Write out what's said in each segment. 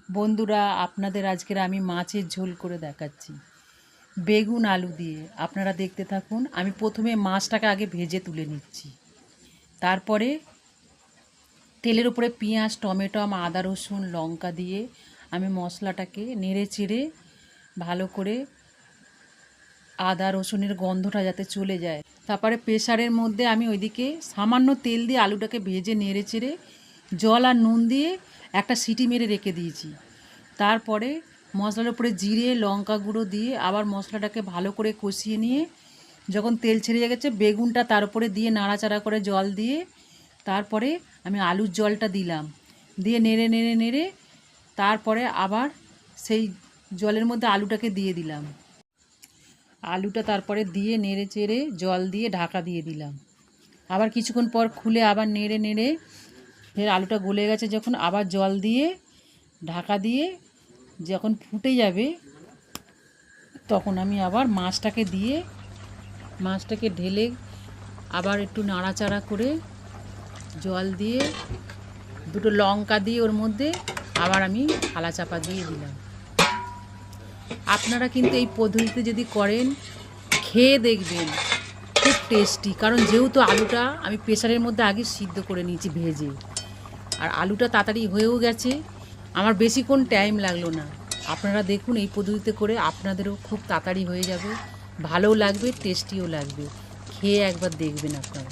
বন্ধুরা, আপনাদের আজকের আমি মাছের ঝোল করে দেখাচ্ছি বেগুন আলু দিয়ে। আপনারা দেখতে থাকুন। আমি প্রথমে মাছটাকে আগে ভেজে তুলে নিচ্ছি, তারপরে তেলের উপরে পেঁয়াজ, টমেটো, আদা, রসুন, লঙ্কা দিয়ে আমি মশলাটাকে নেড়ে চেড়ে ভালো করে আদা রসুনের গন্ধটা যাতে চলে যায়। তারপরে প্রেসারের মধ্যে আমি ওইদিকে সামান্য তেল দিয়ে আলুটাকে ভেজে নেড়ে চেড়ে জল আর নুন দিয়ে একটা সিটি মেরে রেখে দিয়েছি। তারপরে মশলার উপরে জিরে লঙ্কা গুঁড়ো দিয়ে আবার মশলাটাকে ভালো করে কষিয়ে নিয়ে যখন তেল ছেড়ে গেছে বেগুনটা তার উপরে দিয়ে নাড়াচাড়া করে জল দিয়ে তারপরে আমি আলুর জলটা দিলাম, দিয়ে নেড়ে নেড়ে নেড়ে তারপরে আবার সেই জলের মধ্যে আলুটাকে দিয়ে দিলাম। আলুটা তারপরে দিয়ে নেড়ে চেড়ে জল দিয়ে ঢাকা দিয়ে দিলাম। আবার কিছুক্ষণ পর খুলে আবার নেড়ে নেড়ে ফের আলুটা গলে গেছে যখন আবার জল দিয়ে ঢাকা দিয়ে যখন ফুটে যাবে তখন আমি আবার মাছটাকে ঢেলে আবার একটু নাড়াচাড়া করে জল দিয়ে দুটো লঙ্কা দিয়ে ওর মধ্যে আবার আমি থালা চাপা দিয়ে দিলাম। আপনারা কিন্তু এই পদ্ধতিতে যদি করেন খেয়ে দেখবেন, খুব টেস্টি। কারণ যেহেতু আলুটা আমি প্রেসারের মধ্যে আগে সিদ্ধ করে নিয়েছি ভেজে, আর আলুটা তাড়াতাড়ি হয়েও গেছে, আমার বেশিক্ষণ টাইম লাগলো না। আপনারা দেখুন এই পদ্ধতিতে করে আপনাদেরও খুব তাড়াতাড়ি হয়ে যাবে, ভালোও লাগবে, টেস্টিও লাগবে। খেয়ে একবার দেখবেন আপনারা।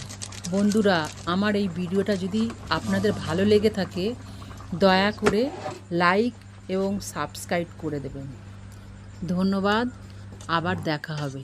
বন্ধুরা, আমার এই ভিডিওটা যদি আপনাদের ভালো লেগে থাকে দয়া করে লাইক এবং সাবস্ক্রাইব করে দেবেন। ধন্যবাদ, আবার দেখা হবে।